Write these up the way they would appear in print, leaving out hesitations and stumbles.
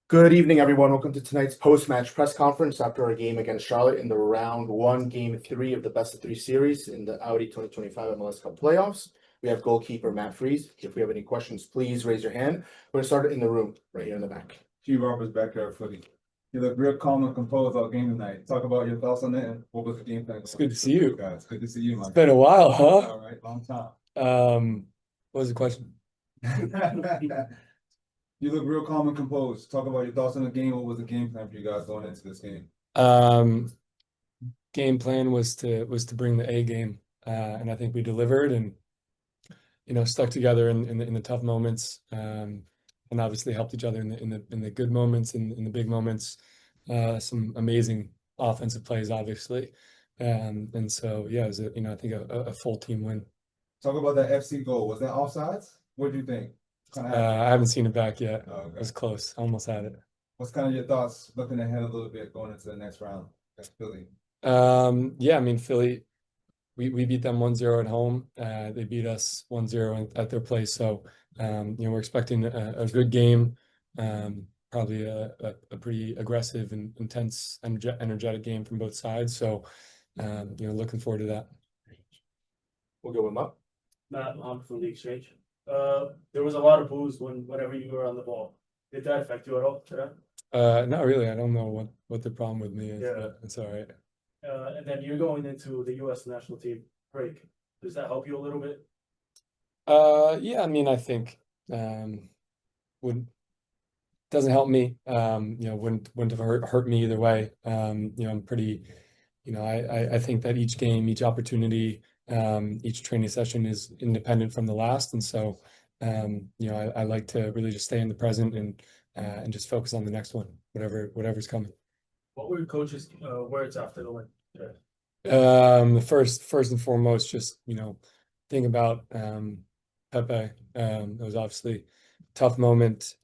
Good evening, everyone. Welcome to tonight's post-match press conference after our game against Charlotte in the round one, game three of the best of three series in the Audi 2025 MLS Cup playoffs. We have goalkeeper Matt Freese. If we have any questions, please raise your hand. We're going to start it in the room, right here in the back. Hugh Roberts back there footy. You look real calm and composed all game tonight. Talk about your thoughts on it and what was the game plan? It's good to see you. Guys, good to see you, man. It's been a while, huh? All right, long time. What was the question? You look real calm and composed. Talk about your thoughts on the game. What was the game plan for you guys going into this game? Game plan was to bring the A game, and I think we delivered, and stuck together in the tough moments, and obviously helped each other in the good moments, in the big moments. Some amazing offensive plays, obviously, and so yeah, it was I think a full team win. Talk about that FC goal. Was that offsides? What do you think? I haven't seen it back yet. Oh, okay. It was close. I almost had it. What's kind of your thoughts looking ahead a little bit going into the next round against Philly? Yeah, I mean, Philly, we beat them 1-0 at home. They beat us 1-0 at their place. So, we're expecting a good game, probably a pretty aggressive and intense, energetic game from both sides. So, looking forward to that. We'll go with Mup. Matt from the exchange. There was a lot of boos whenever you were on the ball. Did that affect you at all today? Not really. I don't know what the problem with me is, Yeah. but it's all right. And then you're going into the U.S. national team break. Does that help you a little bit? Yeah, I mean, I think would doesn't help me. Wouldn't have hurt me either way. I'm pretty, I think that each game, each opportunity, each training session is independent from the last, and so I like to really just stay in the present and just focus on the next one, whatever's coming. What were your coach's words after the win today? The first and foremost, just think about Pepe. It was obviously a tough moment.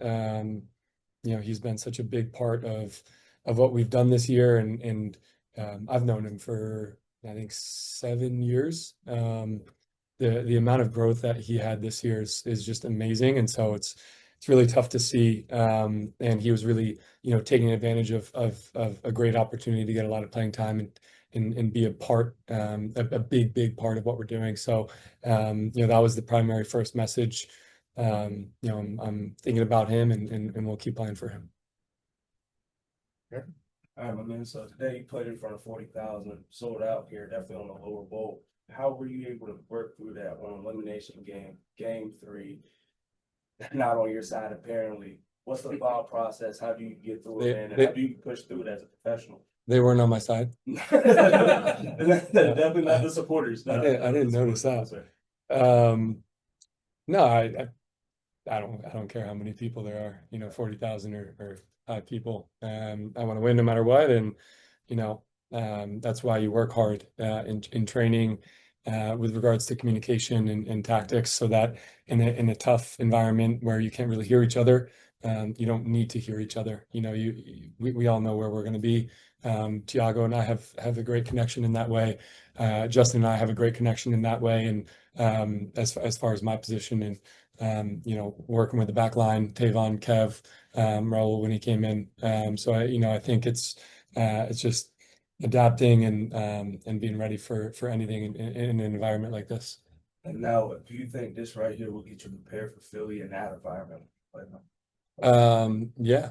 He's been such a big part of what we've done this year, and I've known him for I think 7 years. The amount of growth that he had this year is just amazing, and so it's really tough to see. And he was really taking advantage of a great opportunity to get a lot of playing time and be a part, a big part of what we're doing. So that was the primary first message. I'm thinking about him, and we'll keep playing for him. All right, my man. So today you played in front of 40,000, sold out here, definitely on the lower bowl. How were you able to work through that on elimination game, game three? Not on your side, apparently. What's the thought process? How do you get through it, man? And how do you push through it as a professional? They weren't on my side. Definitely not the supporters. I didn't notice that. No, I don't care how many people there are. 40,000 or 5 people. I want to win no matter what, and that's why you work hard in training with regards to communication and tactics, so that in a tough environment where you can't really hear each other, you don't need to hear each other. We all know where we're going to be. Thiago and I have a great connection in that way. Justin and I have a great connection in that way, and as far as my position, and working with the back line, Tavon, Kev, Raul when he came in. So I think it's just adapting and being ready for anything in an environment like this. And now, do you think this right here will get you prepared for Philly in that environment? Yeah,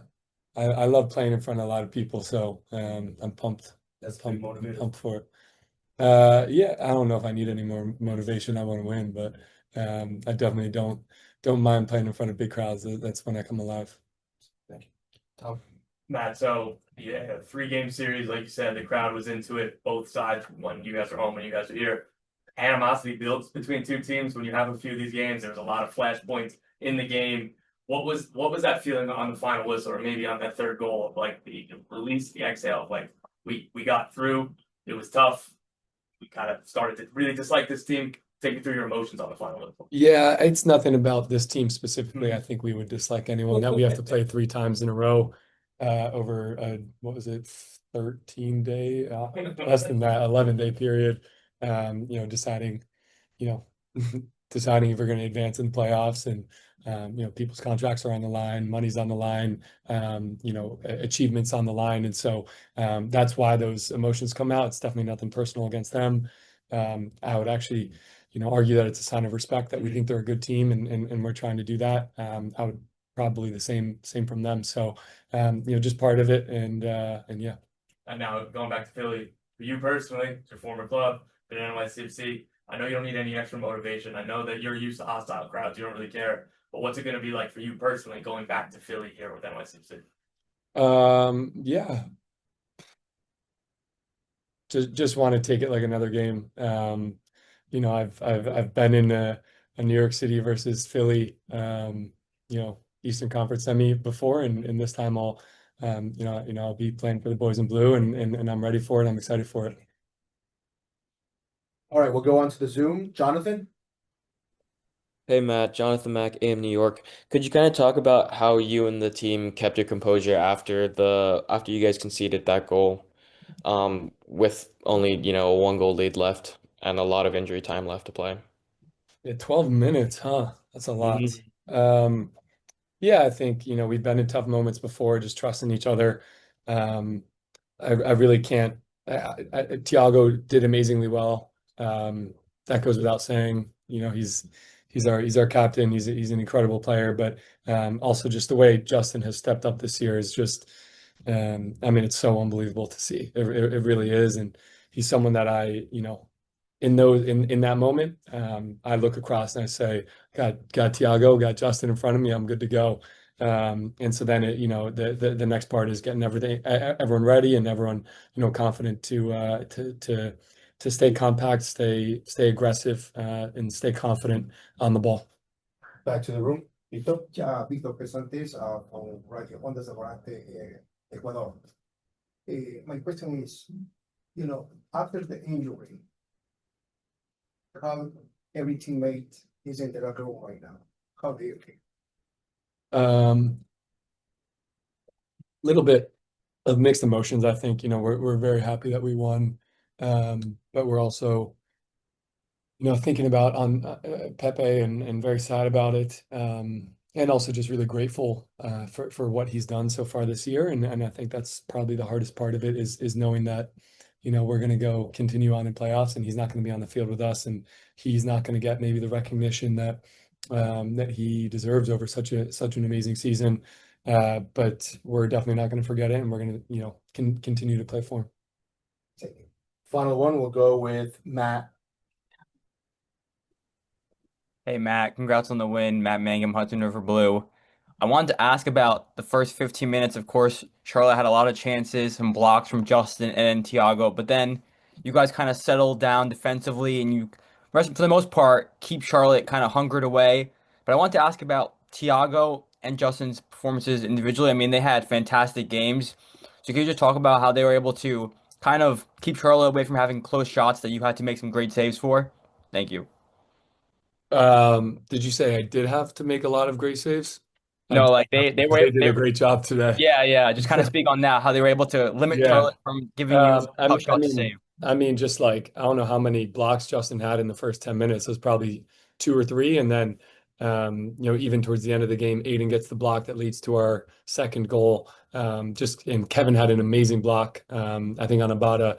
I love playing in front of a lot of people, so I'm pumped. That's pumped motivated. pumped for it. Yeah, I don't know if I need any more motivation. I want to win, but I definitely don't mind playing in front of big crowds. That's when I come alive. Thank you. Tom? Matt, so yeah, 3-game series, like you said, the crowd was into it, both sides, when you guys are home and you guys are here. Animosity builds between two teams when you have a few of these games. There was a lot of flashpoints in the game. What was that feeling on the final whistle, or maybe on that third goal of like the release, the exhale, of like we got through, it was tough. We kind of started to really dislike this team. Take you through your emotions on the final whistle. Yeah, it's nothing about this team specifically. I think we would dislike anyone that we have to play 3 times in a row over what was it, 13-day, less than that, 11-day period. Deciding, deciding if we're going to advance in the playoffs, and you know, people's contracts are on the line, money's on the line, you know, achievements on the line, and so that's why those emotions come out. It's definitely nothing personal against them. I would actually, you know, argue that it's a sign of respect that we think they're a good team, and we're trying to do that. I would probably the same from them. So you know, just part of it, and yeah. And now going back to Philly, for you personally, it's your former club, been in NYCFC. I know you don't need any extra motivation. I know that you're used to hostile crowds. You don't really care. But what's it going to be like for you personally going back to Philly here with NYCFC? Yeah, just want to take it like another game. You know, I've been in a New York City versus Philly, you know, Eastern Conference semi before, and this time I'll, you know, I'll be playing for the boys in blue, and I'm ready for it. I'm excited for it. All right, we'll go on to the Zoom. Jonathan? Hey Matt, Jonathan Mack, AM New York. Could you kind of talk about how you and the team kept your composure after you guys conceded that goal, with only, you know, a 1 goal lead left and a lot of injury time left to play? Yeah, 12 minutes, huh? That's a lot. Mhm. Yeah, I think, you know, we've been in tough moments before, just trusting each other. Um, I really can't. Thiago did amazingly well. That goes without saying. You know, he's our captain. He's an incredible player. But also just the way Justin has stepped up this year is just. I mean, it's so unbelievable to see. It really is, and he's someone that you know, in that moment, I look across and I say, got Thiago, got Justin in front of me. I'm good to go. And so then you know, the next part is getting everyone ready and everyone, you know, confident to stay compact, stay aggressive, and stay confident on the ball. Back to the room. Vito? Ya Víctor Pesantes from Radio Ondas de Volante, Ecuador. My question is, you know, after the injury, how every teammate is in the locker room right now? How do you feel? Little bit of mixed emotions. I think, you know, we're very happy that we won, but we're also, you know, thinking about on Pepe, and very sad about it, and also just really grateful for what he's done so far this year, and I think that's probably the hardest part of it is knowing that, you know, we're going to go continue on in playoffs, and he's not going to be on the field with us, and he's not going to get maybe the recognition that that he deserves over such an amazing season. But we're definitely not going to forget it, and we're going to, you know, continue to play for him. Thank you. Final one, we'll go with Matt. Hey Matt, congrats on the win. Matt Mangum, Hudson River Blue. I wanted to ask about the first 15 minutes. Of course, Charlotte had a lot of chances, some blocks from Justin and Thiago, but then you guys kind of settled down defensively, and for the most part, keep Charlotte kind of hungered away. But I want to ask about Thiago and Justin's performances individually. I mean, they had fantastic games. So can you just talk about how they were able to kind of keep Charlotte away from having close shots that you had to make some great saves for? Thank you. Did you say I did have to make a lot of great saves? I No, did like have to, because they did a great job today. yeah, yeah. Just kind of speak on that, how they were able to limit Yeah. Charlotte from giving you tough shots to save. I mean, just like, I don't know how many blocks Justin had in the first 10 minutes. It was probably two or three. And then, you know, even towards the end of the game, Aiden gets the block that leads to our second goal. And Kevin had an amazing block, I think on Abada,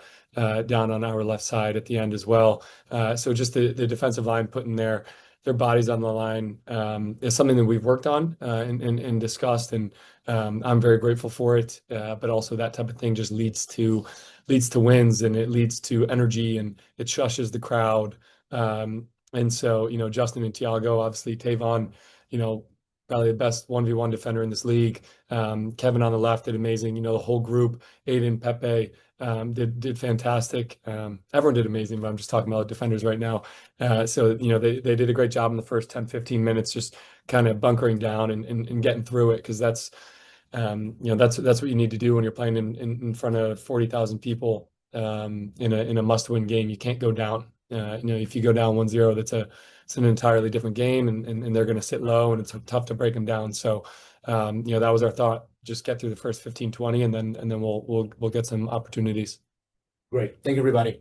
down on our left side at the end as well. So just the defensive line putting their bodies on the line is something that we've worked on and discussed. And I'm very grateful for it. But also that type of thing just leads to wins, and it leads to energy, and it shushes the crowd. And so, you know, Justin and Thiago, obviously Tavon, you know, probably the best 1v1 defender in this league. Kevin on the left did amazing. You know, the whole group, Aiden, Pepe, did fantastic. Everyone did amazing, but I'm just talking about defenders right now. So, you know, they did a great job in the first 10, 15 minutes, just kind of bunkering down and getting through it, because that's, you know, that's what you need to do when you're playing in front of 40,000 people in a must-win game. You can't go down. You know, if you go down 1-0, it's an entirely different game, and they're going to sit low, and it's tough to break them down. So, you know, that was our thought. Just get through the first 15, 20, and then we'll get some opportunities. Great. Thank you, everybody.